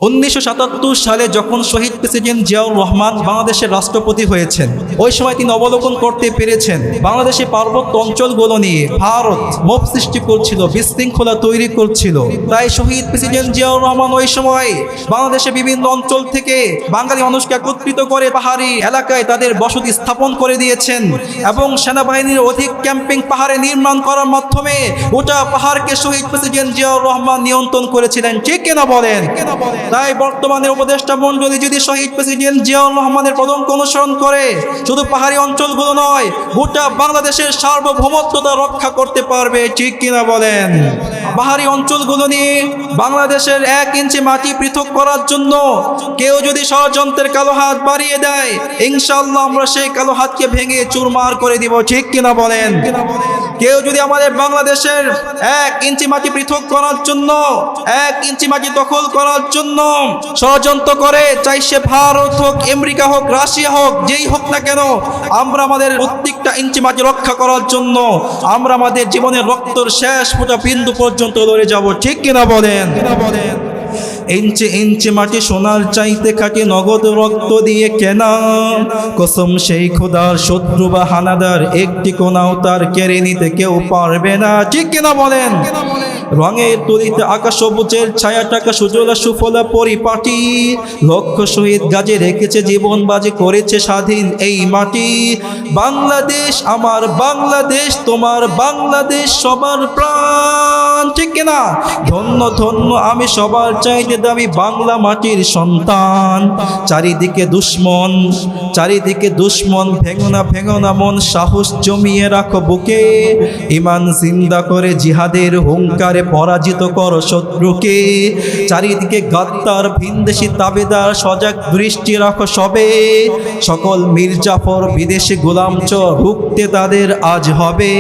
1977 সালে যখন শহীদ প্রেসিডেন্ট জিয়াউর রহমান বাংলাদেশের রাষ্ট্রপতি হয়েছেন, ওই সময় তিনি অবলোকন করতে পেরেছেন বাংলাদেশের পার্বত্য অঞ্চলগুলো নিয়ে ভারত মব সৃষ্টি করছিল, বিশৃঙ্খলা তৈরি করছিল। তাই শহীদ প্রেসিডেন্ট জিয়াউর রহমান ওই সময় বাংলাদেশের বিভিন্ন অঞ্চল থেকে বাঙালি মানুষকে একত্রিত করে পাহাড়ি এলাকায় তাদের বসতি স্থাপন করে দিয়েছেন এবং সেনাবাহিনীর অধিক ক্যাম্পিং পাহাড়ে নির্মাণ করার মাধ্যমে ওটা পাহাড়কে শহীদ প্রেসিডেন্ট জিয়াউর রহমান নিয়ন্ত্রণ করেছিলেন। ঠিক কিনা বলেন? তাই বর্তমানে উপদেষ্টা মণ্ডলী যদি শহীদ প্রেসিডেন্ট জিয়াউর রহমানের পদঙ্ক অনুসরণ করে শুধু পাহাড়ি অঞ্চলগুলো নয়, গোটা বাংলাদেশের সার্বভৌমত্বতা রক্ষা করতে পারবে। ঠিক কিনা বলেন? পাহাড়ি অঞ্চলগুলো নিয়ে বাংলাদেশের 1 ইঞ্চি মাটি পৃথক করার জন্য কেউ যদি ষড়যন্ত্রের কালো হাত বাড়িয়ে দেয়, ইনশাআল্লাহ আমরা সেই কালো হাতকে ভেঙে চুরমার করে দিব। ঠিক কিনা বলেন? কেউ যদি আমাদের বাংলাদেশের 1 ইঞ্চি মাটি পৃথক করার জন্য, 1 ইঞ্চি মাটি দখল করার জন্য ষড়যন্ত্র করে, চাই সে ভারত হোক, আমেরিকা হোক, রাশিয়া হোক, যেই হোক না কেন, আমরা আমাদের প্রত্যেকটা ইঞ্চি মাটি রক্ষা করার জন্য আমরা আমাদের জীবনের রক্তের শেষ ফোঁটা বিন্দু পর্যন্ত লড়ে যাব। ঠিক কিনা বলেন? ইঞ্চি ইঞ্চি মাটি সোনার চাইতে খাঁটি নগদ রক্ত দিয়ে কেনা, কসম সেই খোদার শত্রু বা হানাদার একটি কোনাও তার কেড়ে নিতে কেউ পারবে না। ঠিক কিনা বলেন? রঙের তুলিতে আকাশ সবুজের ছায়া টাকা সুজলা সুফলা পরিপাটি, লক্ষ শহীদ গাজে রেখেছে জীবন বাজি করেছে স্বাধীন এই মাটি। বাংলাদেশ আমার বাংলাদেশ, তোমার বাংলাদেশ সবার প্রাণ। ঠিক কিনা? ধন্য ধন্য আমি সবার চাইতে দামি বাংলা মাটির সন্তান। চারিদিকে দুশ্মন, চারিদিকে দুশ্মন, ভেঙো না মন, সাহস জমিয়ে রাখো বুকে, ইমান জিন্দা করে জিহাদের হুঙ্কারে পরাজিত করো শত্রুকে। চারিদিকে গাদ্দার ভিনদেশি তাবেদার, সজাগ দৃষ্টি রাখো সবে, সকল মির্জাফর বিদেশি গোলাম চোর রুখতে তাদের আজ হবে।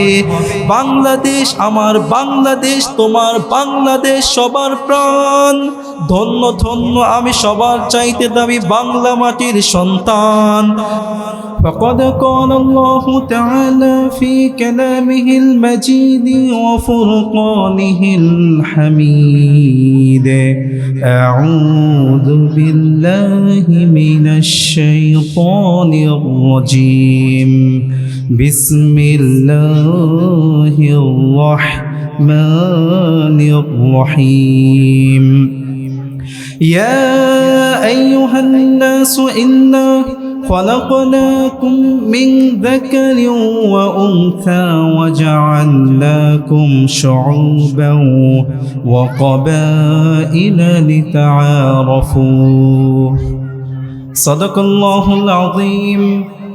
বাংলাদেশ আমার বাংলাদেশ, তোমার বাংলাদেশ সবার প্রাণ। ধন্য ধন্য আমি সবার চাইতে দামি বাংলা মাটির সন্তান। فقد قال الله تعالى في كلامه المجيد وفرقانه الحميد: أعوذ بالله من الشيطان الرجيم، بسم الله الرحمن الرحيم. يا أيها الناس إنا خلقناكم من ذكر وأنثى وجعلناكم شعوبا وقبائل لتعارفوا. صدق الله العظيم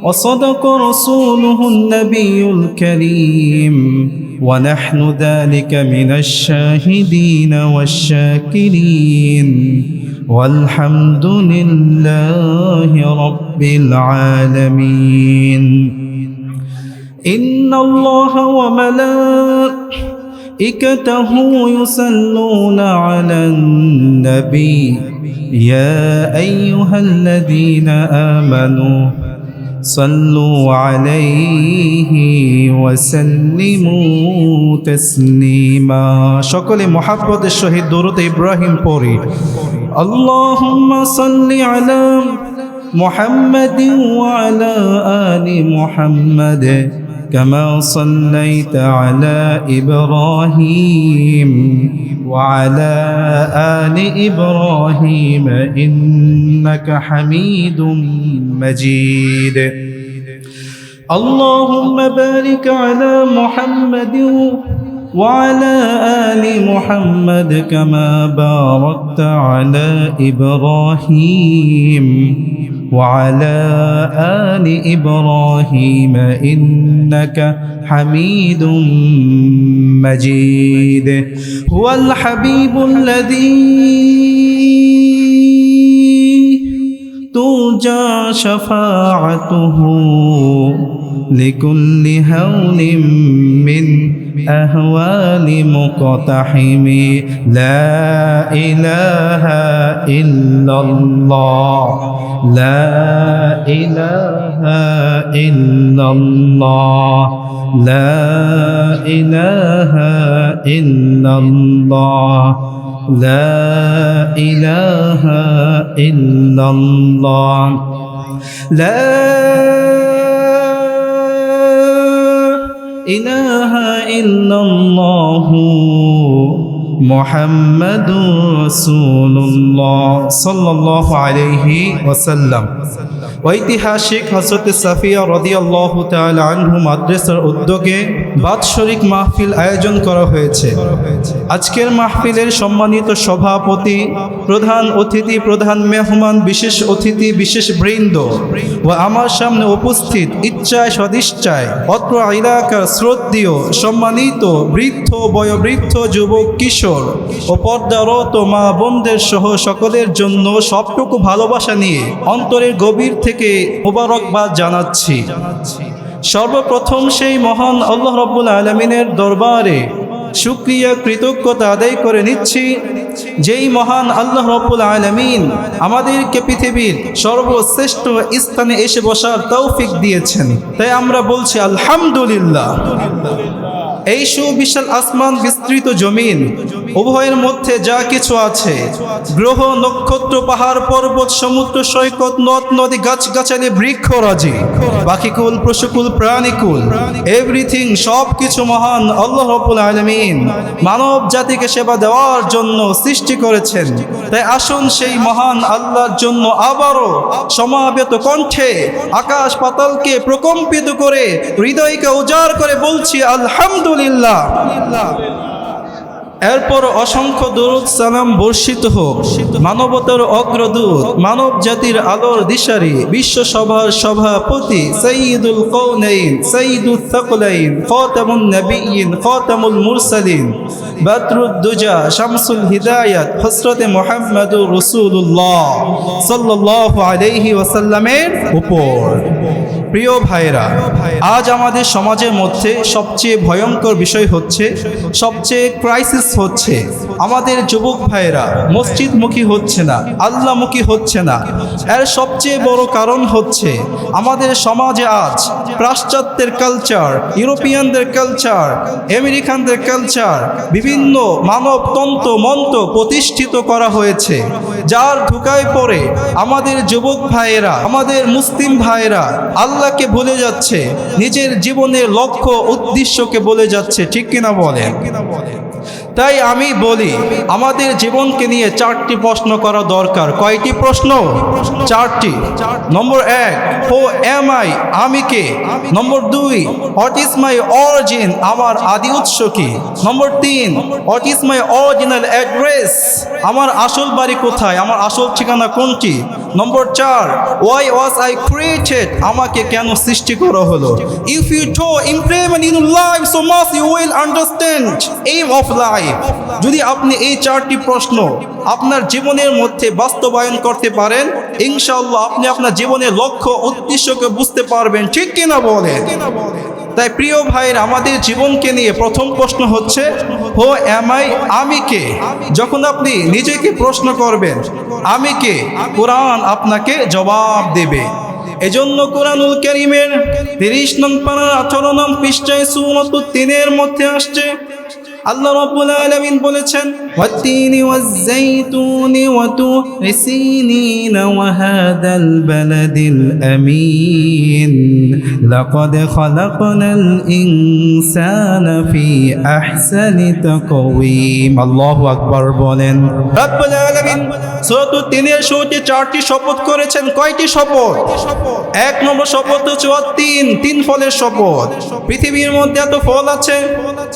وصدق رسوله النبي الكريم، ونحن ذلك من الشاهدين والشاكرين، والحمد لله رب العالمين. إن الله وملائكته يصلون على النبي، يا أيها الذين آمنوا صلوا عليه وسلموا تسليما. সকলে মহব্বতের সহিত দরুদ ইব্রাহিম পড়ি। اللهم صل على محمد وعلى آل محمد كما صليت على إبراهيم وعلى آل إبراهيم إنك حميد مجيد. اللهم بارك على محمد وعلى آل محمد كما باركت على إبراهيم وعلى آل إبراهيم إنك حميد مجيد. هو الحبيب الذي ترجى شفاعته لكل هول من أهوال مقتحم. لا إله إلا الله، لا إله إلا الله، لا إله إلا الله، লা ইলাহা ইল্লাল্লাহ লা ইলাহা ইল্লাল্লাহু মুহাম্মাদুর রাসূলুল্লাহ সাল্লাল্লাহু আলাইহি ওয়াসাল্লাম। ঐতিহাসিক হযরত সাফিয়া রাদিয়াল্লাহু তাআলা আনহু মাদ্রাসার উদ্যোগে বাৎসরিক মাহফিল আয়োজন করা হয়েছে। আজকের মাহফিলের সম্মানিত সভাপতি, প্রধান অতিথি, প্রধান মেহমান, বিশেষ অতিথি, বিশেষ বৃন্দ ও আমার সামনে উপস্থিত ইচ্ছায় সদিচ্ছায় অত্র এলাকার শ্রদ্ধেয় সম্মানিত বৃদ্ধ, বয়োবৃদ্ধ, যুবক, কিশোর ও পর্দারত মা বোনদের সহ সকলের জন্য সবটুকু ভালোবাসা নিয়ে অন্তরের গভীর থেকে মোবারকবাদ জানাচ্ছি। সর্বপ্রথম সেই মহান আল্লাহ রাব্বুল আলামিনের দরবারে শুকরিয়া কৃতজ্ঞতা আদায় করে নিচ্ছি, যেই মহান আল্লাহ রাব্বুল আলামিন আমাদেরকে পৃথিবীর সর্বশ্রেষ্ঠ স্থানে এসে বসার তৌফিক দিয়েছেন। তাই আমরা বলছি আলহামদুলিল্লাহ। এই সুবিশাল আসমান, বিস্তৃত জমিন, উভয়ের মধ্যে যা কিছু আছে, গ্রহ, নক্ষত্র, পাহাড়, পর্বত, সমুদ্র, সৈকত, নদ নদী, গাছগাছালি, বৃক্ষরাজি, পাখিকুল, পশুকুল, প্রাণীকুল, এভরিথিং, সব কিছু মহান আল্লাহ রাব্বুল আলামিন মানব জাতিকে সেবা দেওয়ার জন্য সৃষ্টি করেছেন। তাই আসুন সেই মহান আল্লাহর জন্য আবারও সমাবেত কণ্ঠে আকাশ পাতালকে প্রকম্পিত করে, হৃদয়কে উজাড় করে বলছি আলহামদুলিল্লাহ। এরপর অসংখ্য দরুদ সালাম বর্ষিত হোক মানবতার অগ্রদূত, মানব জাতির আলোর দিশারি, বিশ্বসভার সভাপতি, সাইয়্যিদুল কওনাইন, সাইয়্যিদুস সাকলাইন, খাতামুন নবিয়্যিন, খাতামুল মুরসালিন, বাদরুদ্দুজা, শামসুল হিদায়াত, হযরতে মুহাম্মদুর রাসূলুল্লাহ সাল্লাল্লাহু আলাইহি ওয়াসাল্লামের উপর। প্রিয় ভাইরা, আজ আমাদের সমাজের মধ্যে সবচেয়ে ভয়ঙ্কর বিষয় হচ্ছে, সবচেয়ে ক্রাইসিস হচ্ছে, আমাদের যুবক ভাইরা মসজিদমুখী হচ্ছে না, আল্লাহমুখী হচ্ছে না। এর সবচেয়ে বড় কারণ হচ্ছে আমাদের সমাজে আজ পাশ্চাত্যের কালচার, ইউরোপিয়ানদের কালচার, আমেরিকানদের কালচার, বিভিন্ন মানব তন্ত্র মন্ত্র প্রতিষ্ঠিত করা হয়েছে, যার ধোঁকায় পড়ে আমাদের যুবক ভাইয়েরা, আমাদের মুসলিম ভাইয়েরা আল্লাহকে ভুলে যাচ্ছে, নিজের জীবনের লক্ষ্য উদ্দেশ্যকে ভুলে যাচ্ছে। ঠিক কিনা বলেন? তাই আমি বলি, আমাদের জীবনকে নিয়ে 4টি প্রশ্ন করা দরকার। কয়টি প্রশ্ন? 4টি। নম্বর 1, হু এম আই, আমি কে? Number 2, what is my origin, আমার আদি উৎস কি? Number 3, what is my original address, আমার আসল বাড়ি কোথায়, আমার আসল ঠিকানা কোনটি? Number 4, why was I created, আমাকে কেন সৃষ্টি করা হলো? If you do implement in life so much you will understand aim of life. যদি আপনি এই 4টি প্রশ্ন আপনার জীবনের মধ্যে বাস্তবায়ন করতে পারেন, ইনশাআল্লাহ আপনি আপনার জীবনের লক্ষ্য উদ্দেশ্যকে বুঝতে পারবেন। ঠিক কিনা বলেন? তাই প্রিয় ভাইয়ের, আমাদের জীবনকে নিয়ে প্রথম প্রশ্ন হচ্ছে হু এম আই, আমি কে? যখন আপনি নিজেকে প্রশ্ন করবেন আমি কে, কোরআন আপনাকে জবাব দেবে। এজন্য কোরআনুল কারীমের 30 নং পারা 18 নং পৃষ্ঠায় সূরা 3-এর মধ্যে আসছে, আল্লাহ রাব্বুল আলামিন বলেছেন, ওয়াত-তিনি ওয়াজ-যাইতুনি ওয়া তুরি সিনিন ওয়া হাদাল বালাদিল আমিন লাকাদ খালাকনাল ইনসানা ফি আহসানি তাকওয়িম। আল্লাহু আকবার বলেন। রাব্বুল আলামিন সূরা 3-এর শুরুতে 4টি শপথ করেছেন। কয়টি শপথ? 1 নম্বর শপথ হচ্ছে তিন ফলের শপথ। পৃথিবীর মধ্যে এত ফল আছে,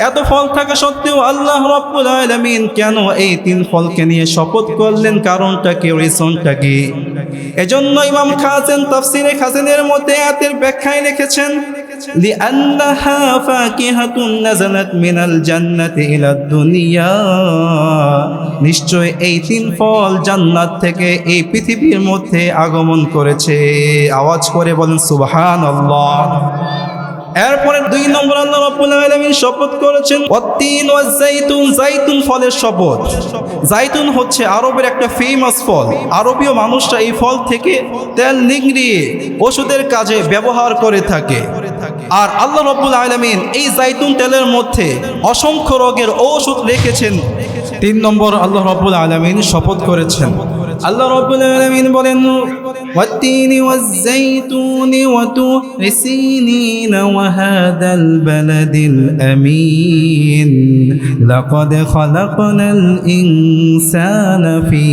এত ফল থাকা সত্ত্বেও আল্লাহ রাব্বুল আলামিন কেন এই 3 ফলকে নিয়ে শপথ করলেন? কারণটা কি, রিজনটা কি? এজন্য ইমাম খাযিন তাফসীরে খাযিনের মধ্যে আয়াতের ব্যাখ্যায় লিখেছেন, লিআন্নাহা ফাকিহাতুন নাযালাত মিনাল জান্নাতি ইলা দুনিয়া, নিশ্চয় এই 3 ফল জান্নাত থেকে এই পৃথিবীর মধ্যে আগমন করেছে। আওয়াজ করে বলেন সুবহানাল্লাহ। এরপরে 2 নম্বর আল্লাহ রাব্বুল আলামিন শপথ করেছেন ওয়াত-তিন ওয়াজ-যাইতুন, যাইতুন ফলের শপথ। যাইতুন হচ্ছে আরবের একটা ফেমাস ফল। আরবীয় মানুষরা এই ফল থেকে তেল নিংড়িয়ে ওষুধের কাজে ব্যবহার করে থাকে। আর আল্লাহ রাব্বুল আলামিন এই যাইতুন তেলের মধ্যে অসংখ্য রোগের ঔষধ রেখেছেন। তিন নম্বর আল্লাহ রাব্বুল আলামিন শপথ করেছেন। আল্লাহ রাব্বুল আলামিন বলেন ওয়াত-তিনি ওয়াজ-যাইতুনি ওয়া তুরি সিনিন ওয়া হাদাল বালাদিল আমিন লাকাদ খালাকনাল ইনসানা ফি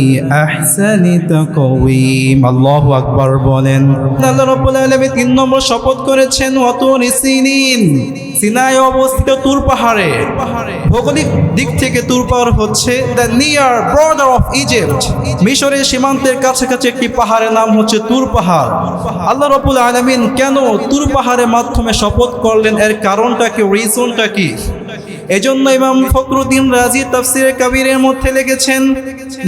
আহসানি তাকওয়িম। আল্লাহু আকবার বলেন। আল্লাহ রাব্বুল আলামিন তিন নম্বর শপথ করেছেন ওয়া তুরি সিনিন, সিনায় অবস্থিত তুর পাহাড়ে। ভৌগোলিক দিক থেকে তুর পাহাড় হচ্ছে the near border of Egypt, মিশরের সীমান্তের কাছাকাছি একটি পাহাড়ের নাম হচ্ছে তুর পাহাড়। আল্লাহ রাব্বুল আলামিন কেন তুর পাহাড়ের মাধ্যমে শপথ করলেন, এর কারণটা কি, রিজনটা কি? এজন্য ইমাম ফখরুদ্দীন রাজি তাফসীরে কাবীরের মধ্যে লিখেছেন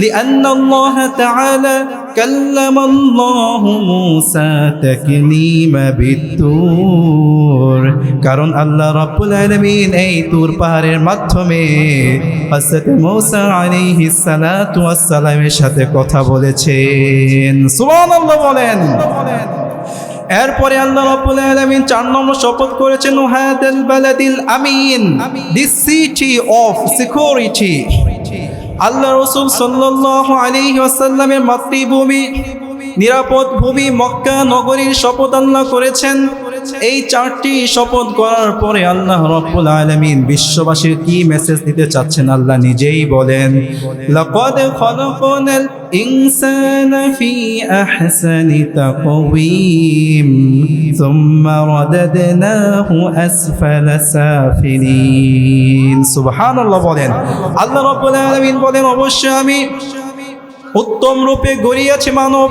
লিআন্না আল্লাহ তাআলা কাল্লামাল্লাহু মূসা তাকলিমা বিত-তুর, কারণ আল্লাহ রাব্বুল আলামিন এই তুর পাহাড়ের মাধ্যমে হযরত মূসা আলাইহিস সালাতু ওয়াস সালামের সাথে কথা বলেছেন। সুবহানাল্লাহ বলেন। এরপরে আল্লাহ রাব্বুল আলামিন চার নম্বর শপথ করেছেন হাদাল বালাদিল আমিন, দি সিটি অফ সিকিউরিটি। আল্লাহ রাসূল সাল্লাল্লাহু আলাইহি ওয়াসাল্লামের মাতৃভূমি, নিরাপদ ভূমি মক্কা নগরীর শপথ আল্লাহ করেছেন। এই চারটি শপথ করার পরে আল্লাহ রাব্বুল আলামিন বিশ্ববাসীর কি মেসেজ দিতে চাচ্ছেন আল্লাহ নিজেই বলেন লাকাদ খালাকনাল ইনসানা ফি আহসানি তাকওয়িম সুম্মা রাদাদনাহু আসফালা সাফিলিন। সুবহানাল্লাহ বলেন। আল্লাহ রাব্বুল আলামিন বলেন অবশ্যই আমি উত্তম রূপে গড়িয়েছি মানব,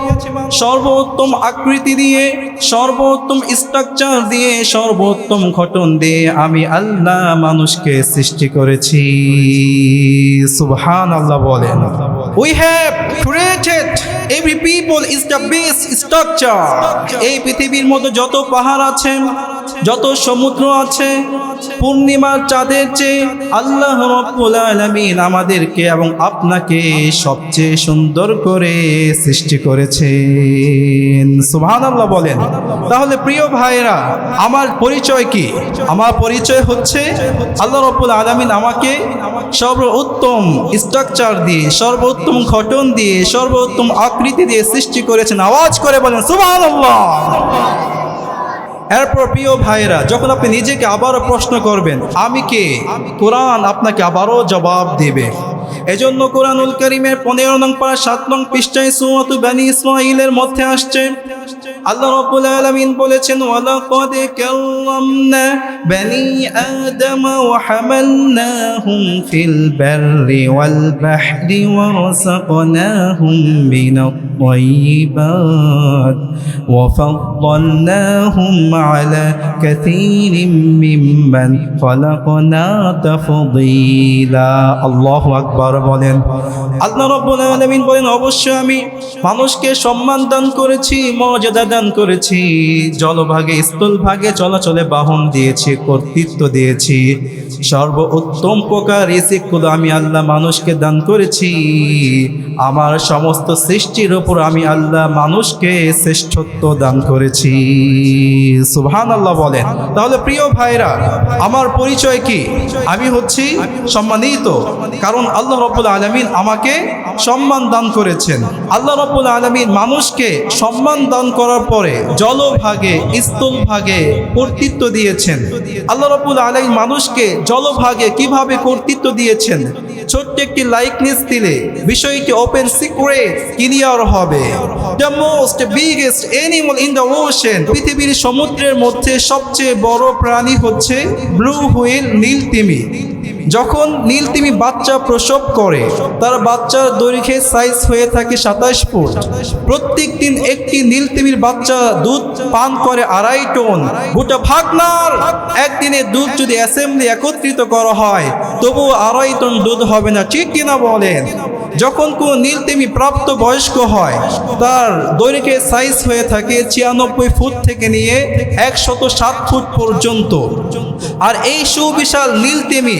সর্বোত্তম আকৃতি দিয়ে, সর্বোত্তম স্ট্রাকচার দিয়ে, সর্বোত্তম গঠন দিয়ে আমি আল্লাহ মানুষকে সৃষ্টি করেছি। সুবহানাল্লাহ বলেন। We have created every people is the base structure. এই পৃথিবীর মধ্যে যত পাহাড় আছে, যত সমুদ্র আছে, পূর্ণিমার চাঁদের চেয়ে আল্লাহ রাব্বুল আলামিন আমাদেরকে এবং আপনাকে সবচেয়ে সুন্দর করে সৃষ্টি করেছেন। সুবহানাল্লাহ বলেন। তাহলে প্রিয় ভাইরা, আমার পরিচয় কি? আমার পরিচয় হচ্ছে আল্লাহ রাব্বুল আলামিন আমাকে সর্বোত্তম স্ট্রাকচার দিয়ে, সর্বোত্তম গঠন দিয়ে, সর্বোত্তম আকৃতি দিয়ে সৃষ্টি করেছেন। আওয়াজ করে বলেন সুবহানাল্লাহ। এরপর প্রিয় ভাইরা, যখন আপনি নিজেকে আবারও প্রশ্ন করবেন আমি কে, কোরআন আপনাকে আবারও জবাব দেবে। এজন্য কোরআনুল কারীমের 15 নং পারা 7 নং পৃষ্ঠায় সূরা বনী ইসরাঈলের মধ্যে আসছে আল্লাহ রাব্বুল আলামিন বলেছেন ওয়ালাকাদ কাররামনা বনী আদম ওয়া হামালনাহুম ফিল বাররি ওয়াল বাহরি ওয়া রাযাকনাহুম মিনাত তাইয়্যিবাত ওয়া ফাদ্দালনাহুম আলা কাসীরিম মিম্মান খালাকনা তাফদীলা। আল্লাহু আকবার বলেন। আল্লাহ রাব্বুল আলামিন বলেন অবশ্যই আমি মানুষকে সম্মান দান করেছি, মর্যাদা দান করেছি, জলভাগে স্থলভাগে চলাচলে বাহন দিয়েছি, কর্তৃত্ব দিয়েছি, সর্বোত্তম প্রকার রিজিকগুলো আমি আল্লাহ মানুষকে দান করেছি। আমার সমস্ত সৃষ্টির উপর আমি আল্লাহ মানুষকে শ্রেষ্ঠত্ব দান করেছি। সুবহানাল্লাহ বলেন। তাহলে প্রিয় ভাইরা, আমার পরিচয় কি? আমি হচ্ছি সম্মানিত, কারণ আল্লাহ রাব্বুল আলামিন আমাকে সম্মান দান করেছেন। আল্লাহ রাব্বুল আলামিন মানুষকে সম্মান দান করার পরে জলভাগে স্থলভাগে কর্তৃত্ব দিয়েছেন। আল্লাহ রাব্বুল আলামিন মানুষকে জলভাগে কিভাবে কর্তৃত্ব দিয়েছেন, ছোট্ট একটি লাইকনেস দিলে বিষয়টি ওপেন সিক্রেট ক্লিয়ার হবে। The most biggest animal in the ocean, পৃথিবীর সমুদ্রের মধ্যে সবচেয়ে বড় প্রাণী হচ্ছে ব্লু হুইল, নীলতিমি। যখন নীলতিমি বাচ্চা প্রসব করে তার বাচ্চার দৈর্ঘ্যে সাইজ হয়ে থাকে 27 ফুট। প্রত্যেক দিন একটি নীলতিমির বাচ্চা দুধ পান করে 2.5 টন। গোটা ভাগনার একদিনে দুধ যদি অ্যাসেম্বলি একত্রিত করা হয় তবু 2.5 টন দুধ হবে না, ঠিক কিনা বলেন? যখন কোন নীলতিমি প্রাপ্ত বয়স্ক হয়, তার দৈর্ঘ্যের সাইজ হয়ে থাকে 96 ফুট থেকে নিয়ে 107 ফুট পর্যন্ত। আর এই সুবিশাল নীলতিমি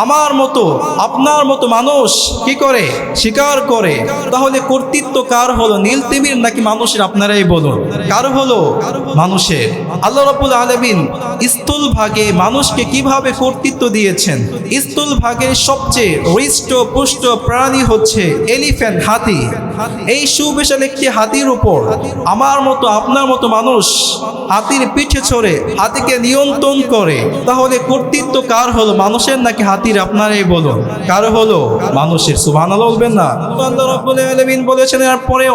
আমার মতো আপনার মতো মানুষ কি করে? শিকার করে। তাহলে কর্তৃত্ব কার হলো, নীলতিমির নাকি মানুষের? আপনারাই বলুন, কার হলো? মানুষের। আল্লাহ রাব্বুল আলামিন স্থূল ভাগে মানুষকে কিভাবে কর্তৃত্ব দিয়েছেন? স্থূল ভাগের সবচেয়ে হৃষ্টপুষ্ট প্রাণী হচ্ছে এলিফ্যান্ট, হাতি। এই সুবিশাল একটি হাতির উপর আমার মতো আপনার মতো মানুষ হাতির পিঠে চড়ে হাতিকে নিয়ন্ত্রণ করে। তাহলে কর্তৃত্ব কার হলো, মানুষের নাকি হাতির? আপনারাই বলুন, কার হলো? মানুষের। সুবহানাল্লাহ বলবেন না? আল্লাহ রাব্বুল আলামিন বলেছেন এরপরে,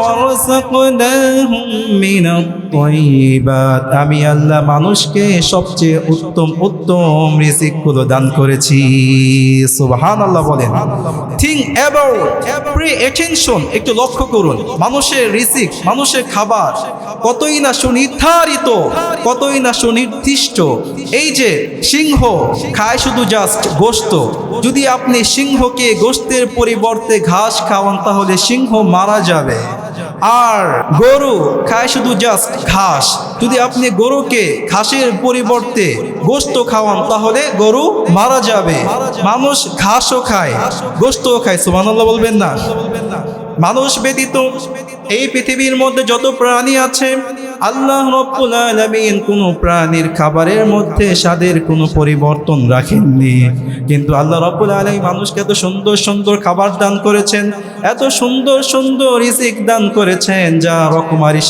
আমি আল্লাহ মানুষকে সবচেয়ে উত্তম উত্তম রিজিকগুলো দান করেছি। সুবহানাল্লাহ বলেন। থিঙ্ক অ্যাবাউট, পে অ্যাটেনশন, একটু লক্ষ্য করুন। মানুষের রিজিক, মানুষের খাবার কতই না সুনির্ধারিত, কতই না সুনির্দিষ্ট। এই যে সিংহ খায় শুধু জাস্ট গোশত, যদি আপনি সিংহকে গোশতের পরিবর্তে ঘাস খাওয়ান তাহলে সিংহ মারা যাবে। আর গরু খায় শুধু জাস্ট ঘাস, যদি আপনি গরুকে ঘাসের পরিবর্তে গোশত খাওয়ান তাহলে গরু মারা যাবে। মানুষ ঘাসও খায়, গোশতও খায়। সুবহানাল্লাহ বলবেন না? মানুষ ব্যতীত এই পৃথিবীর মধ্যে যত প্রাণী আছে, আল্লাহ রাব্বুল আলামিন কোনো প্রাণীর খাবারের মধ্যে স্বাদের কোনো পরিবর্তন রাখেননি। কিন্তু আল্লাহ রাব্বুল আলামিন মানুষকে এত সুন্দর সুন্দর খাবার দান করেছেন, এত সুন্দর সুন্দর রিজিক দান করেছেন, যা রকমারি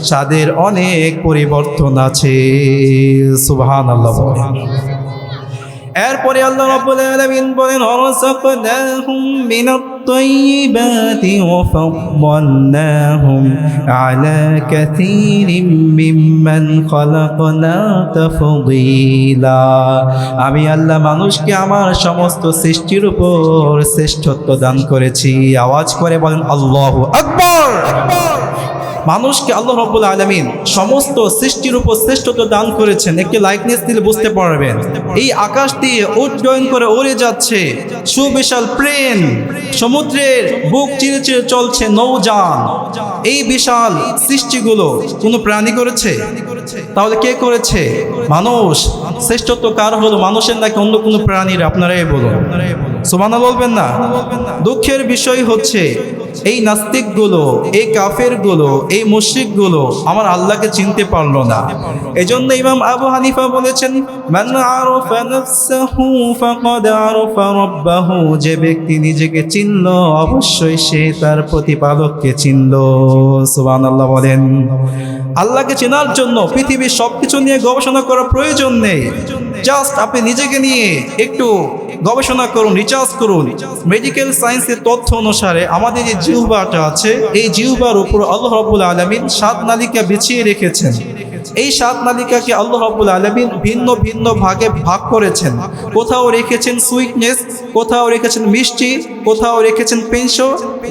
স্বাদের অনেক পরিবর্তন আছে। সুবহানাল্লাহ। এরপরে আল্লাহ রাব্বুল আলামিন বলেন, ওয়ারাযাকনাহুম মিনাত তাইয়্যিবাতি ওয়া ফাদ্দালনাহুম আলা কাসীরিম মিম্মান খালাকনা তাফদীলা। আমি আল্লাহ মানুষকে আমার সমস্ত সৃষ্টির উপর শ্রেষ্ঠত্ব দান করেছি। আওয়াজ করে বলেন আল্লাহু আকবার। মানুষকে আল্লাহ রাব্বুল আলামিন সমস্ত সৃষ্টির উপর শ্রেষ্ঠত্ব দান করেছেন। একটি লাইকনেস দিলে বুঝতে পারবেন। এই আকাশ দিয়ে উড্ডয়ন করে উড়ে যাচ্ছে সুবিশাল প্লেন, সমুদ্রের বুক চিরে চিরে চলছে নৌযান। এই বিশাল সৃষ্টিগুলো কোনো প্রাণী করেছে? তাহলে কে করেছে? মানুষ। শ্রেষ্ঠত্ব কার হলো, মানুষের নাকি অন্য কোনো প্রাণীর? আপনারাই বলুন। সুবহানাল্লাহ বলবেন না? দুঃখের বিষয় হচ্ছে এই নাস্তিকগুলো, এই কাফেরগুলো, এই মুশরিকগুলো আমার আল্লাহকে চিনতে পারলো না। এজন্য ইমাম আবু হানিফা বলেছেন, মান আরাফা নাফসাহু ফাকাদ আরাফা রাব্বাহু। যে ব্যক্তি নিজেকে চিনল অবশ্যই সে তার প্রতিপালককে চিনল। সুবহানাল্লাহ বলেন। আল্লাহকে চেনার জন্য পৃথিবীর সবকিছু নিয়ে গবেষণা করার প্রয়োজন নেই। জাস্ট আপনি নিজেকে নিয়ে একটু গবেষণা করুন, রিসার্চ করুন। মেডিকেল সায়েন্সের তথ্য অনুসারে আমাদের যে জিহ্বাটা আছে, এই জিহ্বার উপর আল্লাহ রাব্বুল আলামিন 7 নালিকা বিছিয়ে রেখেছেন। এই 7 নালিকাকে আল্লাহ রাব্বুল আলামিন ভিন্ন ভিন্ন ভাগে ভাগ করেছেন। কোথাও রেখেছেন সুইটনেস, কোথাও রেখেছেন মিষ্টি, কোথাও রেখেছেন পেঁশো,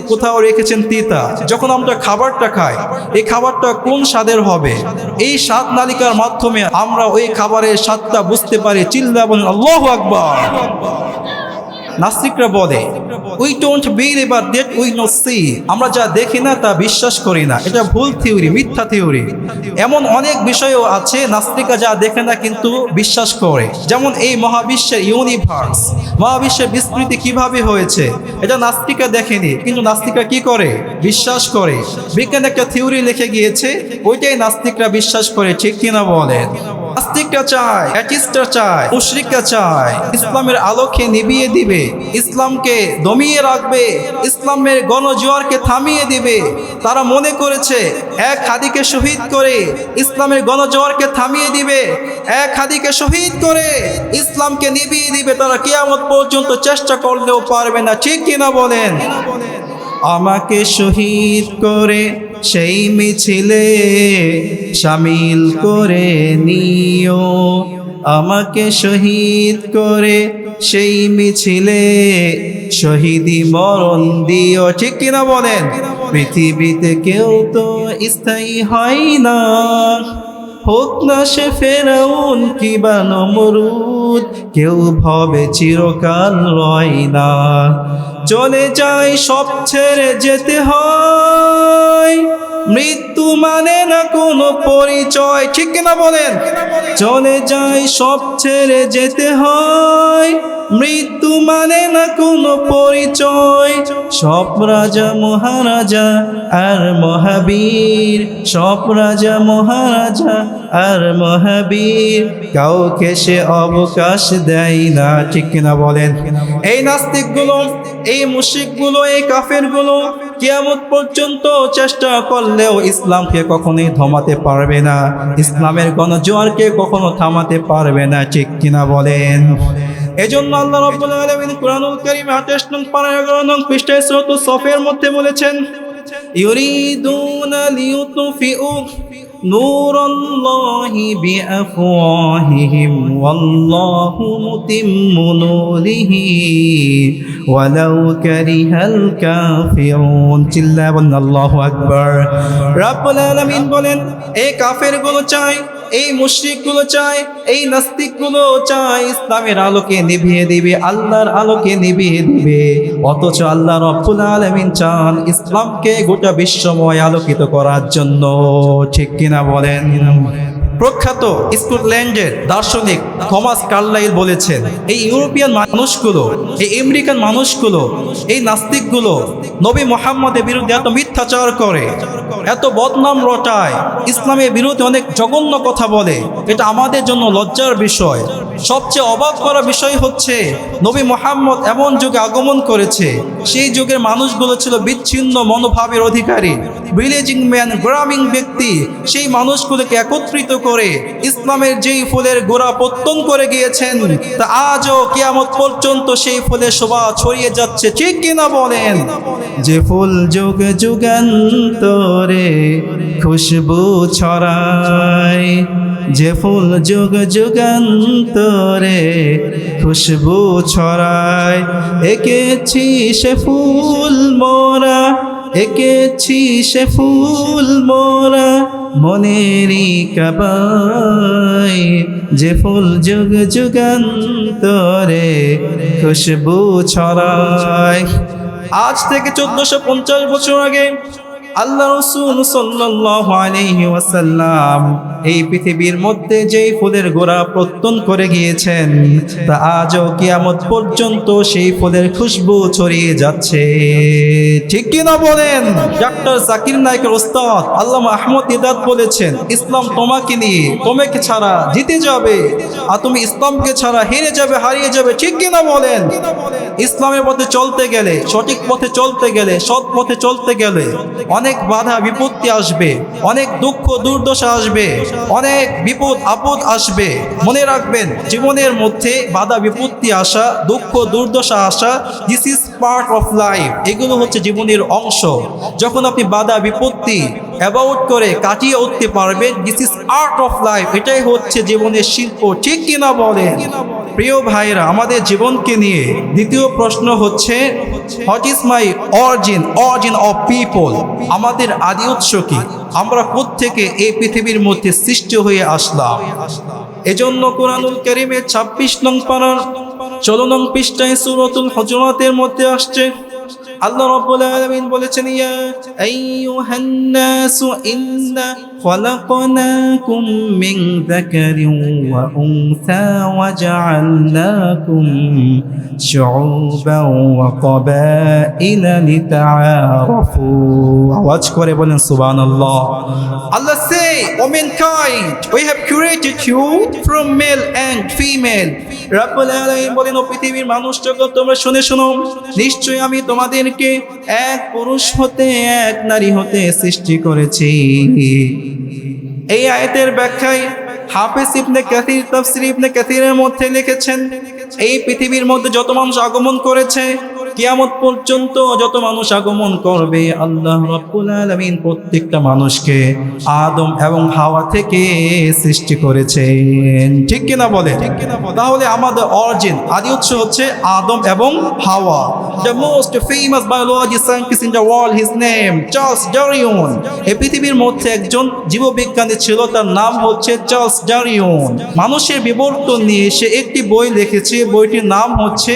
কোথাও রেখেছেন তিতা। যখন আমরা খাবারটা খাই, এই খাবারটা কোন স্বাদের হবে, এই 7 নালিকার মাধ্যমে আমরা ওই খাবারের স্বাদটা বুঝতে পারি। চিল্লা বলেন আল্লাহু আকবার। নাস্তিকরা বলে, we don't believe that we not see. আমরা যা দেখি না তা বিশ্বাস করি না। এটা ভুল থিওরি, মিথ্যা থিওরি। এমন অনেক বিষয়ও আছে নাস্তিকরা যা দেখে না কিন্তু বিশ্বাস করে। যেমন এই মহাবিশ্বের ইউনিভার্স, মহাবিশ্বের বিস্তৃতি কিভাবে হয়েছে, এটা নাস্তিকরা দেখেনি, কিন্তু নাস্তিকরা কি করে? বিশ্বাস করে। বিজ্ঞান একটা থিওরি লিখে গিয়েছে, ওইটাই নাস্তিকরা বিশ্বাস করে। ঠিক কিনা বলেন? নাস্তিকরা চায়, অ্যাথিস্টরা চায়, মুশরিকরা চায় ইসলামের আলোকে নিভিয়ে দিবে, ইসলামকে দমিয়ে রাখবে, ইসলামের গণজোয়ারকে থামিয়ে দিবে। তারা মনে করেছে এক হাদিকে শহীদ করে ইসলামের গণজোয়ারকে থামিয়ে দিবে, এক হাদিকে শহীদ করে ইসলামকে নিভিয়ে দিবে। তারা কিয়ামত পর্যন্ত চেষ্টা করলেও পারবে না। ঠিক কিনা বলেন? আমাকে শহীদ করে সেই মিছিলে শামিল করে নিও, আমাকে শহীদ করে সেই মিছিলে শহীদি মরণ দিও। ঠিক কিনা বলেন? পৃথিবীতে কেউ তো স্থায়ী হয় না, হোক না সে ফেরাউন কিবা নমরুদ, কেউ ভবে চিরকাল রয় না। চলে যায় সব ছেড়ে যেতে হয়, মৃত্যু মানে না কোনো পরিচয়। ঠিক কিনা বলেন? চলে যায় সব ছেড়ে যেতে হয়, মৃত্যু মানে না কোনো পরিচয়। সব রাজা মহারাজা আর মহাবীর, সব রাজা মহারাজা আর মহাবীর, কাউকে সে অবকাশ দেয় না। ঠিক কিনা বলেন? এই নাস্তিকগুলো, এই মুশরিকগুলো, এই কাফেরগুলো কিয়ামত পর্যন্ত চেষ্টা করলেও ইসলামকে কখনোই থামাতে পারবে না, ইসলামের গণজোয়ারকে কখনো থামাতে পারবে না। ঠিক কিনা বলেন? এজন্য আল্লাহ রাব্বুল আলামিন কুরআনুল কারীম 28 নং পারা 11 নং পৃষ্ঠায় সূরাতুস সফের মধ্যে বলেছেন, ইউরিদুনা লিইউতফিউ নূরাল্লাহি বিআফওয়াহিহিম ওয়াল্লাহু মুতিম্মু নূরিহি ওয়ালাউ কারিহাল কাফিরুন। চিল্লায়া বলেন আল্লাহু আকবার। রাব্বুল আলামিন বলেন, এই কাফেরগুলো চায়, এই মুশরিকগুলো চায়, এই নাস্তিকগুলো চায় ইসলামের আলোকে নিভিয়ে দিবে, আল্লাহর আলোকে নিভিয়ে দিবে। অথচ আল্লাহ রাব্বুল আলামিন চান ইসলামকে গোটা বিশ্বময় আলোকিত করার জন্য। ঠিক কিনা বলেন? প্রখ্যাত স্কটল্যান্ডের দার্শনিক থমাস কার্লাইল বলেছেন, এই ইউরোপিয়ান মানুষগুলো, এই আমেরিকান মানুষগুলো, এই নাস্তিকগুলো নবী মুহাম্মদের বিরুদ্ধে এত মিথ্যাচার করে, এত বদনাম রটায়, ইসলামের বিরুদ্ধে অনেক জঘন্য কথা বলে। এটা আমাদের জন্য লজ্জার বিষয়। সবচেয়ে অবাক করা বিষয় হচ্ছে, নবী মুহাম্মদ এমন যুগে আগমন করেছে, সেই যুগের মানুষগুলো ছিল বিচ্ছিন্ন মনোভাবের অধিকারী, ভিলেজিং ম্যান, গ্রামীণ ব্যক্তি। সেই মানুষগুলোকে একত্রিত করে ইসলামের যেই ফুলের গোড়া পত্তন করে গিয়েছেন, তা আজও কিয়ামত পর্যন্ত সেই ফুলের শোভা ছড়িয়ে যাচ্ছে। ঠিক কিনা বলেন? যে ফুল যুগ যুগান্তরে খুশবু ছড়ায়, যে ফুল যুগ যুগান্তরে খুশবু ছড়ায়, এঁকেছি সে ফুল মোরা, এঁকেছি সে ফুল মোরা মনেরই কাবায়, যে ফুল যুগ যুগান্তরে খুশবু ছড়ায়। আজ থেকে 1450 বছর আগে আল্লাহ রাসূল সাল্লাল্লাহু আলাইহি ওয়াসাল্লাম এই পৃথিবীর মধ্যে যেই ফুলের গোড়া প্রত্যন করে গিয়েছেন, তা আজও কিয়ামত পর্যন্ত সেই ফুলের খুশবু ছড়িয়ে যাচ্ছে। ঠিক কি না বলেন? ডক্টর জাকির নায়েকের ওস্তাদ আল্লামা আহমদ দিদাত বলেছেন, ইসলাম তোমাকে নিয়ে, তোমাকে ছাড়া জিতে যাবে, আর তুমি ইসলামকে ছাড়া হেরে যাবে, হারিয়ে যাবে। ঠিক কি না বলেন? ইসলামের পথে চলতে গেলে, সঠিক পথে চলতে গেলে, সৎ পথে চলতে গেলে অনেক বাধা বিপত্তি আসবে, অনেক দুঃখ দুর্দশা আসবে, অনেক বিপদ আপদ আসবে। মনে রাখবেন, জীবনের মধ্যে বাধা বিপত্তি আসা, দুঃখ দুর্দশা আসা, this is part of life. এগুলো হচ্ছে জীবনের অংশ। যখন আপনি বাধা বিপত্তি অ্যাবাউট করে কাটিয়ে উঠতে পারবেন, this is art of life. এটাই হচ্ছে জীবনের শিল্প। ঠিক কিনা বলেন? প্রিয় ভাইরা, আমাদের জীবনকে নিয়ে দ্বিতীয় প্রশ্ন হচ্ছে, what is my origin, origin of people? আমাদের আদি উৎস কি? আমরা কোত্থেকে এই পৃথিবীর মধ্যে সৃষ্টি হয়ে আসলাম? এজন্য কুরআনুল কারীমের 26 নং পারার 16 নং পৃষ্ঠায় সূরাতুল হুজুরাতের মধ্যে আসছে, আল্লাহ রাব্বুল আলামিন বলেছেন, ইয়া আইয়ুহান নাসু ইন্না খলাকনাকুম মিন যাকারিন ওয়া উনসা ওয়া জাআলনাকুম শুউবান ওয়া ক্বাবাইলা লিতাআরাফু। আওয়াজ করে বলেন সুবহানাল্লাহ। Allah say, O mankind, we have created you from male and female. রাব্বুল আলামিন বলেন, ও পৃথিবীর মানুষ জগৎ, তোমরা শুনে শোনো, নিশ্চয়ই আমি তোমাদেরকে এক পুরুষ হতে এক নারী হতে সৃষ্টি করেছি। এই আয়াতের ব্যাখ্যায় হাফেজ ইবনে কাসির তাফসীর ইবনে কাসিরের মধ্যে লিখেছেন, এই পৃথিবীর মধ্যে যত মানুষ আগমন করেছে, কিয়ামত পর্যন্ত যত মানুষ আগমন করবে, আল্লাহ রাব্বুল আলামিন প্রত্যেকটা মানুষকে আদম এবং হাওয়া থেকে সৃষ্টি করেছেন। ঠিক কিনা বলে? তাহলে আমাদের অরিজিন, আদি উৎস হচ্ছে আদম এবং হাওয়া। The most famous biology scientist in the world, his name Charles Darwin. এই পৃথিবীর মধ্যে একজন জীববিজ্ঞানী ছিল, তার নাম হচ্ছে চার্লস ডারউইন। মানুষের বিবর্তন নিয়ে সে একটি বই লিখেছে, বইটির নাম হচ্ছে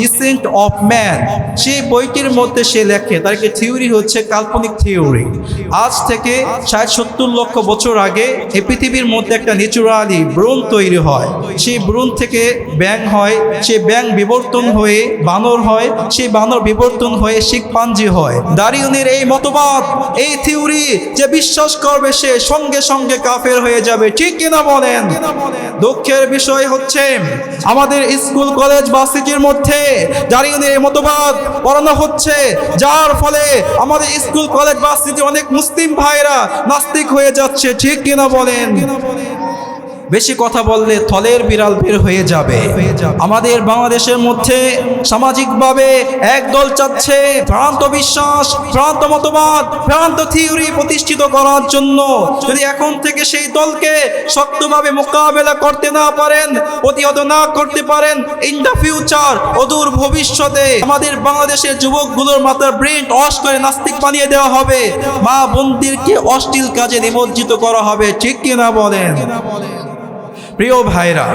ডিসেন্ট অফ ম্যান, সেই বইটির মধ্যে সে লেখে, তার একটি থিওরি হচ্ছে কাল্পনিক থিওরি। আজ থেকে 60-70 লক্ষ বছর আগে এই পৃথিবীর মধ্যে একটা ন্যাচুরালি ভ্রূণ তৈরি হয়, সেই ভ্রূণ থেকে ব্যাঙ হয়, সেই ব্যাঙ বিবর্তন হয়ে বানর হয়, সেই বানর বিবর্তন হয়ে শিখপাঞ্জি হয়। দারউইনের এই মতবাদ, এই থিওরি যে বিশ্বাস করবে সে সঙ্গে সঙ্গে কাফের হয়ে যাবে, ঠিক কিনা বলেন? দুঃখের বিষয় হচ্ছে আমাদের স্কুল কলেজ ভার্সিটির মধ্যে দারউইনের এই মতবাদ পড়ানো হচ্ছে, যার ফলে আমাদের স্কুল কলেজ ভার্সিটি অনেক মুসলিম ভাইরা নাস্তিক হয়ে যাচ্ছে, ঠিক কিনা বলেন? বেশি কথা বললে থলের বিড়াল বের হয়ে যাবে। আমাদের বাংলাদেশের মধ্যে সামাজিকভাবে একদল চাচ্ছে ভ্রান্ত বিশ্বাস, ভ্রান্ত মতবাদ, ভ্রান্ত থিওরি প্রতিষ্ঠিত করার জন্য। যদি এখন থেকে সেই দলকে শক্তভাবে মোকাবেলা করতে না পারেন, প্রতিহত না করতে পারেন, ইন দ্য ফিউচার, অদূর ভবিষ্যতে আমাদের বাংলাদেশের যুবকগুলোর মাথার ব্রেন ওয়াশ করে নাস্তিক বানিয়ে দেওয়া হবে, মা বোনদেরকে অশ্লীল কাজে নিমজ্জিত করা হবে, ঠিক কিনা বলেন? প্রিয় ভাইরা,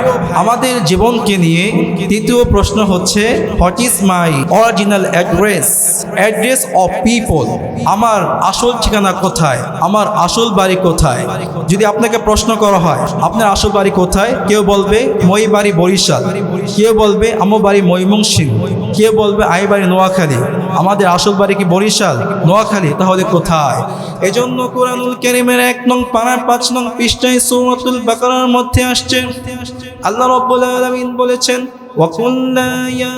আমাদের জীবনকে নিয়ে তৃতীয় প্রশ্ন হচ্ছে, what is my original address, address of people. আমার আসল ঠিকানা কোথায়, আমার আসল বাড়ি কোথায়? যদি আপনাকে প্রশ্ন করা হয় আপনার আসল বাড়ি কোথায়, কেউ বলবে মই বাড়ি বরিশাল, কেউ বলবে আমার বাড়ি ময়মনসিংহ, কেউ বলবে আই বাড়ি নোয়াখালী। আমাদের আসল বাড়ি কি বরিশাল, নোয়াখালী? তাহলে কোথায়? এজন্য কোরআনুল কারীমের 1 নং পারার 5 নং পৃষ্ঠায় সূরাতুল বাকারার মধ্যে আসছে, আল্লাহ রাব্বুল আলামিন বলেছেন, وَقُلْنَا يَا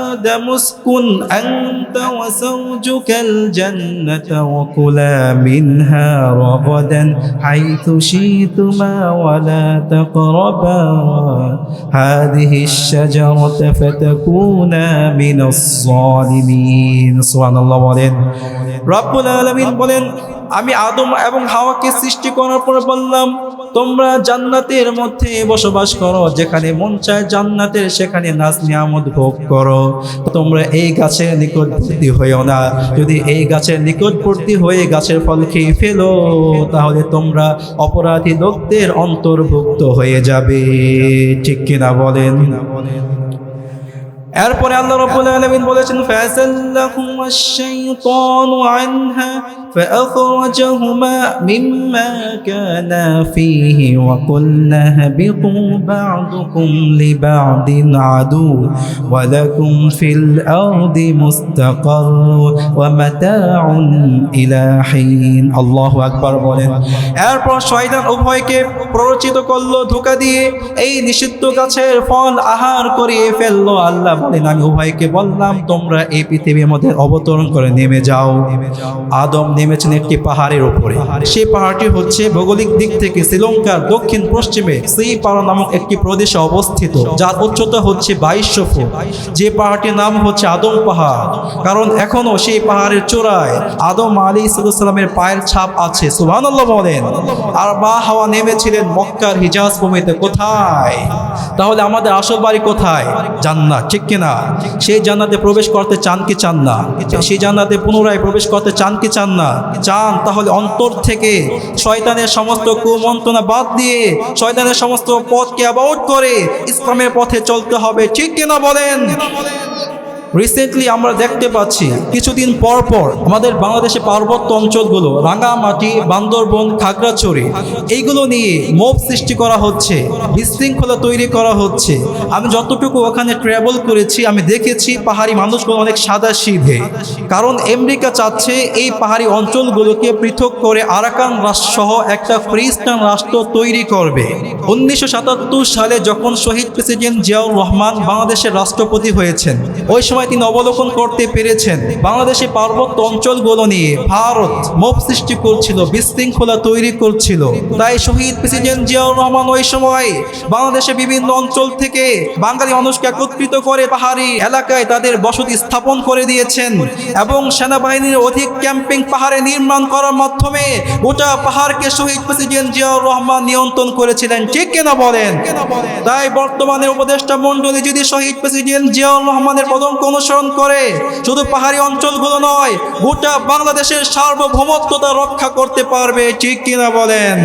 آدَمُ اسْكُنْ أَنْتَ وَزَوْجُكَ الْجَنَّةَ وَكُلَا مِنْهَا رَغَدًا حَيْثُ شِئْتُمَا وَلَا تَقْرَبَا هَذِهِ الشَّجَرَةَ فَتَكُونَا مِنَ الظَّالِمِينَ। সুবহানাল্লাহ বলেন। রব্বুল আলামিন বলেন, আমি আদম এবং হাওয়াকে সৃষ্টি করার পর বললাম তোমরা জান্নাতের মধ্যে বসবাস করো, যেখানে মন চায় জান্নাতের সেখানে নাজ নিয়ামত ভোগ করো। তোমরা এই গাছের নিকটবর্তী হইও না, যদি এই গাছের নিকটবর্তী হয়ে গাছের ফল খেয়ে ফেলো তাহলে তোমরা অপরাধী লোকদের অন্তর্ভুক্ত হয়ে যাবে, ঠিক কিনা বলেন? এরপরে আল্লাহ রাব্বুল আলামিন বলেছেন, ফাযাল্লাহুমাশ শাইতানু আনহা ফাআখরাজাহুমা মিম্মা কানা ফীহি ওয়া কুলনা হাবিতু বা'দুকুম লিবা'দিন আদু ওয়া লাকুম ফিল আরদি মুস্তাকাররু ওয়া মাতাউন ইলা হিন। আল্লাহু আকবার বলেন। এরপর শয়তান উভয়কে প্ররোচিত করলো ধোঁকা দিয়ে, এই নিষিদ্ধ গাছের ফল আহার করিয়ে ফেললো। আল্লাহ বলেন, আমি উভয়কে বললাম তোমরা এই পৃথিবীর মধ্যে অবতরণ করে নেমে যাও। আদম নেমেছেন একটি পাহাড়ের উপরে, সেই পাহাড়টি হচ্ছে ভৌগোলিক দিক থেকে শ্রীলঙ্কার দক্ষিণ পশ্চিমে শ্রীপাড়া নামক একটি প্রদেশে অবস্থিত, যার উচ্চতা হচ্ছে 2200 ফুট। যে পাহাড়টির নাম হচ্ছে আদম পাহাড়, কারণ এখনো সেই পাহাড়ের চূড়ায় আদম আলাইহিস সালামের পায়ের ছাপ আছে। সুবহানাল্লাহ বলেন। আর মা হাওয়া নেমেছিলেন মক্কার হিজাজ ভূমিতে। কোথায়? তাহলে আমাদের আসল বাড়ি কোথায়? জান্নাত, ঠিক কিনা? সেই জান্নাতে প্রবেশ করতে চান কি চান না? সেই জান্নাতে পুনরায় প্রবেশ করতে চান কি চান না? চান। তাহলে অন্তর থেকে শয়তানের সমস্ত কুমন্ত্রণা বাদ দিয়ে শয়তানের সমস্ত পথকে অ্যাভয়েড করে ইসলামের পথে চলতে হবে, ঠিক কিনা বলেন? রিসেন্টলি আমরা দেখতে পাচ্ছি কিছুদিন পর পর আমাদের বাংলাদেশে পার্বত্য অঞ্চলগুলো, রাঙ্গামাটি, বান্দরবন, খাগড়াছড়ি, এইগুলো নিয়ে মোব সৃষ্টি করা হচ্ছে, বিশৃঙ্খলা তৈরি করা হচ্ছে। আমি যতটুকু ওখানে ট্রাভেল করেছি আমি দেখেছি পাহাড়ি মানুষগুলো অনেক সাদাসিধে, কারণ আমেরিকা চাচ্ছে এই পাহাড়ি অঞ্চলগুলোকে পৃথক করে আরাকান রাষ্ট্র সহ একটা খ্রিস্টান রাষ্ট্র তৈরি করবে। 1977 সালে যখন শহীদ প্রেসিডেন্ট জিয়াউর রহমান বাংলাদেশের রাষ্ট্রপতি হয়েছেন, ওই সময় তিনি অবলোকন করতে পেরেছেন বাংলাদেশের পার্বত্য অঞ্চলগুলো নিয়ে ভারত মোব সৃষ্টি করছিল, বিশৃঙ্খলা তৈরি করছিল। তাই শহীদ প্রেসিডেন্ট জিয়াউর রহমান ওই সময় বাংলাদেশের বিভিন্ন অঞ্চল থেকে বাঙালি মানুষকে একত্রিত করে পাহাড়ি এলাকায় তাদের বসতি স্থাপন করে দিয়েছেন এবং সেনাবাহিনীর অধিক ক্যাম্পিং পাহাড়ে নির্মাণ করার মাধ্যমে গোটা পাহাড়কে শহীদ প্রেসিডেন্ট জিয়াউর রহমান নিয়ন্ত্রণ করেছিলেন, ঠিক কিনা বলেন? তাই বর্তমানে উপদেষ্টা মণ্ডলী যদি শহীদ প্রেসিডেন্ট জিয়াউর রহমানের পদঙ্ক অনুসরণ করে শুধু পাহাড়ি অঞ্চলগুলো নয়, গোটা বাংলাদেশের সার্বভৌমত্বতা রক্ষা করতে পারবে, ঠিক কিনা বলেন?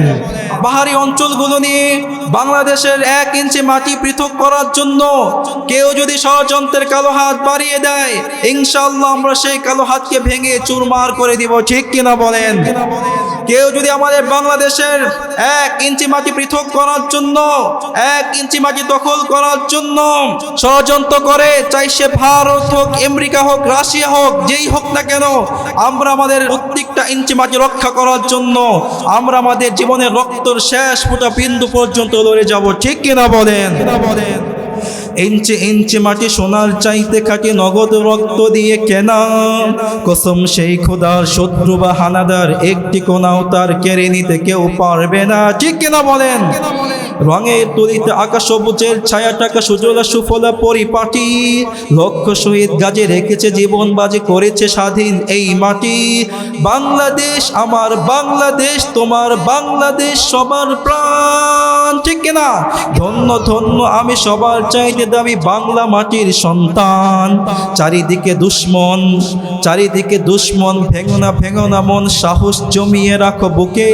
পাহাড়ি অঞ্চলগুলো নিয়ে বাংলাদেশের 1 ইঞ্চি মাটি পৃথক করার জন্য কেউ যদি ষড়যন্ত্রের কালো হাত বাড়িয়ে দেয়, ইনশাআল্লাহ আমরা সেই কালো হাতকে ভেঙে চুরমার করে দিব, ঠিক কিনা বলেন? কেউ যদি আমাদের বাংলাদেশের 1 ইঞ্চি মাটি পৃথক করার জন্য, 1 ইঞ্চি মাটি দখল করার জন্য ষড়যন্ত্র করে, চাই সে ভারত হোক, আমেরিকা হোক, রাশিয়া হোক, যেই হোক না কেন, আমরা আমাদের প্রত্যেকটা ইঞ্চি মাটি রক্ষা করার জন্য আমরা আমাদের জীবনের রক্তের শেষ ফোঁটা বিন্দু পর্যন্ত লড়ে যাব, ঠিক কিনা বলেন? ইঞ্চি ইঞ্চি মাটি সোনার চাইতে খাটি, নগদ রক্ত দিয়ে কেনা, কসম সেই খোদার, শত্রু বা হানাদার একটি কোনাও তার কেড়ে নিতে কেউ পারবে না, ঠিক কিনা বলেন? রঙের তুলিতে আকাশ সবুজের ছায়া টাকা, সুজলা সুফলা পরিপাটি, লক্ষ শহীদ গাজে রেখেছে জীবন বাজি, করেছে স্বাধীন এই মাটি। বাংলাদেশ আমার বাংলাদেশ, তোমার বাংলাদেশ সবার প্রাণ, ঠিক কিনা? ধন্য ধন্য আমি সবার চাইতে দামি বাংলা মাটির সন্তান। চারিদিকে দুশ্মন, চারিদিকে দুশ্মন, ভেঙো না মন, সাহস জমিয়ে রাখো বুকে,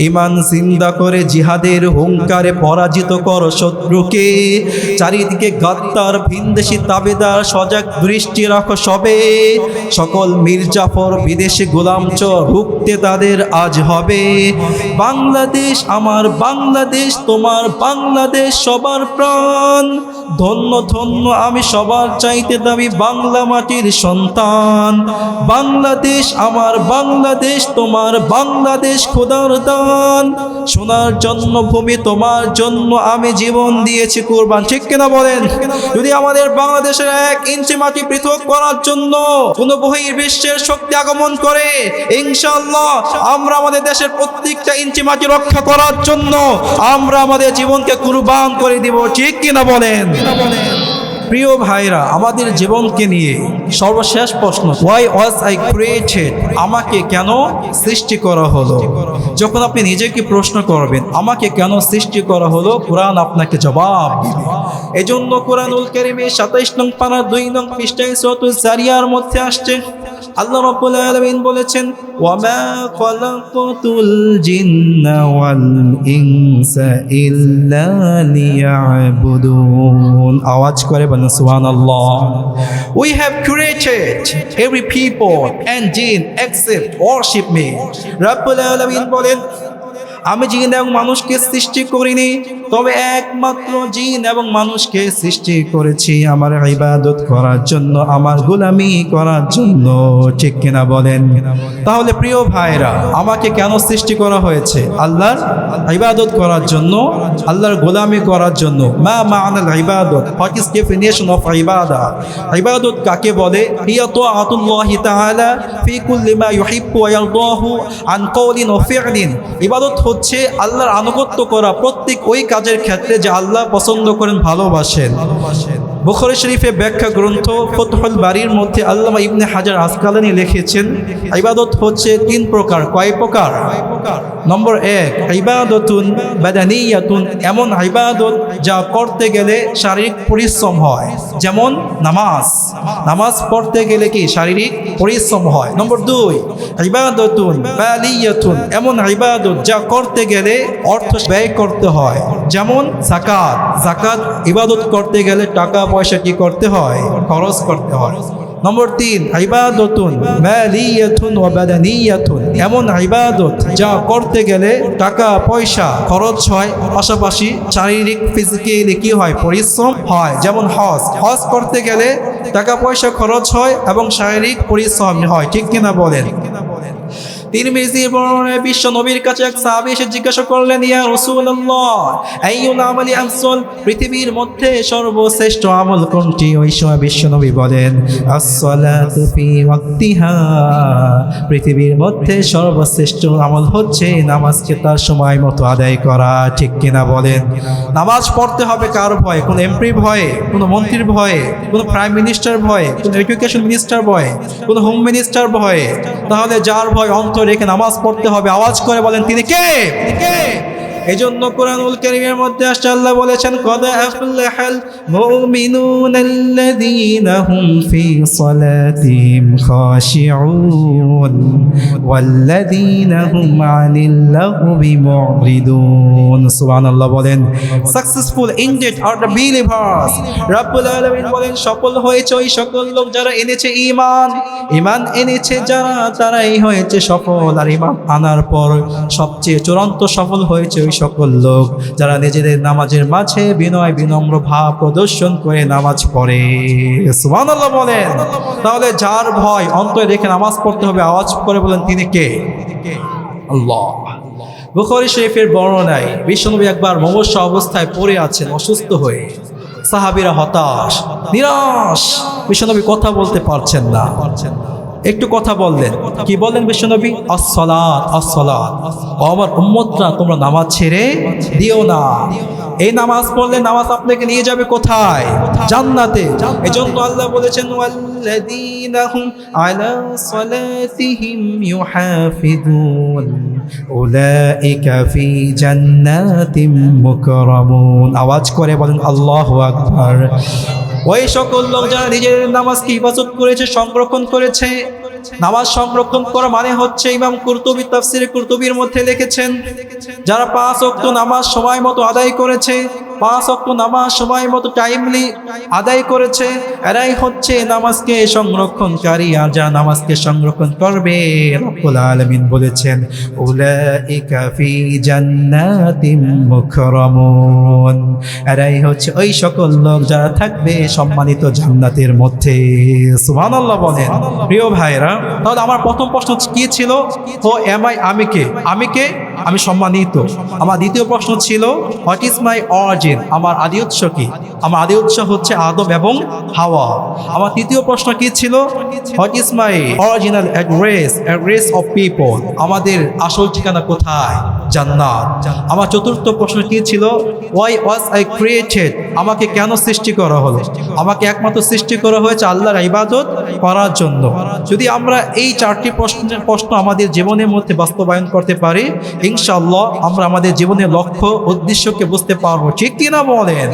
ইমান জিন্দা করে জিহাদের হুঙ্কারে পরাজিত করো শত্রুকে। চারিদিকে গাদ্দার ভিনদেশি তাবেদার, সজাগ দৃষ্টি রাখো সবে, সকল মির্জাফর বিদেশি গোলাম চোর, রুখতে তাদের আজ হবে। বাংলাদেশ আমার বাংলাদেশ, তোমার বাংলাদেশ সবার প্রাণ। ধন্য ধন্য আমি সবার চাইতে দামি বাংলা মাটির সন্তান। বাংলাদেশ আমার বাংলাদেশ, তোমার বাংলাদেশ খোদার দান। সোনার জন্মভূমি, তোমার জন্য আমি জীবন দিয়েছি কুরবান, ঠিক কিনা বলেন? যদি আমাদের বাংলাদেশের 1 ইঞ্চি মাটি পৃথক করার জন্য কোনো বহির্বিশ্বের শক্তি আগমন করে, ইনশাআল্লাহ আমরা আমাদের দেশের প্রত্যেকটা ইঞ্চি মাটি রক্ষা করার জন্য আমরা আমাদের জীবনকে কুরবান করে দিব, ঠিক কিনা বলেন? প্রিয় ভাইরা, আমাদের জীবনকে নিয়ে সর্বশেষ প্রশ্ন, ওয়াই ওয়াজ আই ক্রিয়েটেড? আমাকে কেন সৃষ্টি করা হলো? যখন আপনি নিজেকে প্রশ্ন করবেন আমাকে কেন সৃষ্টি করা হলো, কোরআন আপনাকে জবাব দিবে। এজন্য কোরআনুল কারীমে 27 নং পারা 2 নং পৃষ্ঠায় সূরাতুল জারিয়ার মধ্যে আসছে, আল্লাহ রাব্বুল আলামিন বলেছেন, ওয়ামা খালাকাতুল জিন্না ওয়াল ইনসা ইল্লা লিয়াবুদুন। আওয়াজ করে বলেন সুবহানাল্লাহ। We have created every people and jinn except worship me. রাব্বুল আলামিন বলেন, আমি জিন এবং মানুষকে সৃষ্টি করিনি, তবে একমাত্র জিন এবং মানুষকে সৃষ্টি করেছি আমার ইবাদত করার জন্য, আমার গোলামি করার জন্য, ঠিক কিনা বলেন? তাহলে প্রিয় ভাইরা, আমাকে কেন সৃষ্টি করা হয়েছে? আল্লাহর ইবাদত করার জন্য, আল্লাহর গোলামি করার জন্য। মা মা'নাল ইবাদত, হোয়াট ইজ ডেফিনিশন অফ ইবাদত? ইবাদত কাকে বলে? হিয়া তাআতুল্লাহি তাআলা ফি কুল্লি মা ইউহিব্বু ওয়া ইয়ারদাহু আন কওলিন ওয়া ফি'লিন। ইবাদত হচ্ছে আল্লাহর আনুগত্য করা প্রত্যেক ওই কাজের ক্ষেত্রে যে আল্লাহ পছন্দ করেন, ভালোবাসেন। বুখারী শরীফে ব্যাখ্যা গ্রন্থ ফতহুল বারীর মধ্যে আল্লামা ইবনে হাজার আসকালানী লিখেছেন, ইবাদত হচ্ছে 3 প্রকার। কয় প্রকার? নম্বর 1, ইবাদতুন বাদানিয়াতুন, এমন ইবাদত যা করতে গেলে শারীরিক পরিশ্রম হয়, যেমন নামাজ। নামাজ পড়তে গেলে কি শারীরিক পরিশ্রম হয়। নম্বর 2, ইবাদতুন মালিয়াতুন, এমন ইবাদত যা করতে গেলে অর্থ ব্যয় করতে হয়, যেমন যাকাত। যাকাত ইবাদত করতে গেলে টাকা পয়সা কি করতে হয়? খরচ করতে হয়। নম্বর 3, ইবাদতুন মালিয়াতুন ওয়া বাদানিয়াতুন, এমন ইবাদত যা করতে গেলে টাকা পয়সা খরচ হয়, পাশাপাশি শারীরিক ফিজিক্যালি কি হয়? পরিশ্রম হয়, যেমন হজ। হজ করতে গেলে টাকা পয়সা খরচ হয় এবং শারীরিক পরিশ্রম হয়, ঠিক কিনা বলেন? তিরমিজির বর্ণনায় বিশ্ব নবীর কাছে এক সাহাবী এসে জিজ্ঞাসা করলেন, ইয়া রাসূলুল্লাহ, আইয়ুল আমালি আফসল, পৃথিবীর মধ্যে সর্বশ্রেষ্ঠ আমল কোনটি? ওই সময় বিশ্ব নবী বলেন, আস-সালাতু ফি ওয়াক্তিহা, পৃথিবীর মধ্যে সর্বশ্রেষ্ঠ আমল হচ্ছে নামাজকে তার সময় মতো আদায় করা, ঠিক কিনা বলেন? নামাজ পড়তে হবে কার ভয়ে? কোন এমপি ভয়ে, কোন মন্ত্রীর ভয়ে, কোন প্রাইম মিনিস্টার ভয়ে, কোন এডুকেশন মিনিস্টার ভয়ে, কোন হোম মিনিস্টার ভয়ে? তাহলে যার ভয় অন্তর রেখে নামাজ পড়তে হবে, আওয়াজ করে বলেন তিনি কে? এজন্য কোরআনুল কারীমের মধ্যে আসছে আল্লাহ বলেছেন কদ আফলাহাল মুমিনুনাল্লাযীনা হুম ফি সালাতিহিম খাশিউন ওয়াল্লাযীনা হুম আনিল লাগবি মুরিদুন। সুবহানাল্লাহ বলেন successful indeed are the believers. রব্বুল আলামিন বলেন সফল হয়েছে ওই সকল লোক যারা এনেছে ঈমান, ঈমান এনেছে যারা তারাই হয়েছে সফল। আর ঈমান আনার পর সবচেয়ে চূড়ান্ত সফল হয়েছে ওই সকল লোক যারা নিজেদের নামাজের মাঝে বিনয় বিনম্র ভাব প্রদর্শন করে নামাজ পড়ে। সুবহানাল্লাহ বলেন। তাহলে যার ভয় অন্তরে রেখে নামাজ পড়তে হবে, আওয়াজ করে বলেন তিনি কে? আল্লাহ। বুখারী শরীফের বর্ণনায় বিশ্বনবী একবার মুমূর্ষু অবস্থায় পড়ে আছেন অসুস্থ হয়ে। সাহাবীরা হতাশ নিরাশ, বিশ্বনবী কথা বলতে পারছেন না। একটু কথা বললেন, কি বললেন বিশ্বনবী? আসসালাত আসসালাত, ও আমার উম্মতরা তোমরা নামাজ ছেড়ে দিও না। এই নামাজ পড়লে নামাজ আপনাকে নিয়ে যাবে কোথায়? জান্নাতে। এজন্য আল্লাহ বলেছেন ওয়াল্লাযীনা হুম আলা সালাতিহিম ইউহাফিজুন উলাইকা ফি জান্নাতিম মুকরামুন। আওয়াজ করে বলেন আল্লাহু আকবার। ওই সকল লোক যারা নিজের নামাজকে হিফাজত করেছে, সংরক্ষণ করেছে। নামাজ সংরক্ষণ করা মানে হচ্ছে, ইমাম কুরতুবী তাফসীরে কুরতুবীর মধ্যে লিখেছেন, যারা 5 ওয়াক্ত নামাজ সময় মতো আদায় করেছে, 5 ওয়াক্ত নামাজ সময় মতো টাইমলি আদায় করেছে, এরাই হচ্ছে নামাজকে সংরক্ষণকারী। আর যারা নামাজকে সংরক্ষণ করবে, রব্বুল আলামিন বলেছেন উলাইকা ফি জান্নাতিম মুকরামুন, এরাই হচ্ছে ওই সকল লোক যারা থাকবে সম্মানিত জান্নাতের মধ্যে। সুবহানাল্লাহ বলেন। প্রিয় ভাইরা, তাহলে আমার প্রথম প্রশ্ন কি ছিল? আমি কে? আমি কে? আমি সম্মানিত। আমার দ্বিতীয় প্রশ্ন ছিল হোয়াট ইজ মাই অরিজিন, আমার আদি উৎস কি? আমার আদি উৎস হচ্ছে আদম এবং হাওয়া। আমার তৃতীয় প্রশ্ন কি ছিল? What is my original address of people, আমাদের আসল ঠিকানা কোথায়? জান্নাত। আমার চতুর্থ প্রশ্ন কি ছিল? ওয়াই ওয়াজ আই ক্রিয়েটেড, আমাকে কেন সৃষ্টি করা হলো? আমাকে একমাত্র সৃষ্টি করা হয়েছে আল্লাহর ইবাদত করার জন্য। যদি আমরা এই 4টি প্রশ্ন আমাদের জীবনের মধ্যে বাস্তবায়ন করতে পারি, ইনশাআল্লাহ আমরা আমাদের জীবনের লক্ষ্য উদ্দেশ্যকে বুঝতে পারবো। ঠিক কিনা বলেন?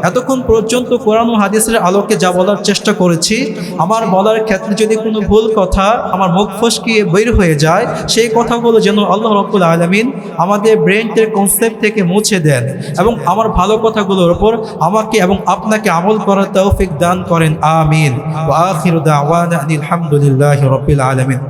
এতক্ষণ পর্যন্ত কোরআন ও হাদিসের আলোকে যা বলার চেষ্টা করেছি, আমার বলার ক্ষেত্রে যদি কোনো ভুল কথা আমার মুখ ফসকিয়ে বের হয়ে যায়, সেই কথাগুলো যেন আল্লাহ রাব্বুল আলামিন আমাদের ব্রেনের কনসেপ্ট থেকে মুছে দেন এবং আমার ভালো কথাগুলোর উপর আমাকে এবং আপনাকে আমল করার তৌফিক দান করেন। আমিন। ওয়া আখিরু দাওয়ানা আলহামদুলিল্লাহি রাব্বিল আলামিন।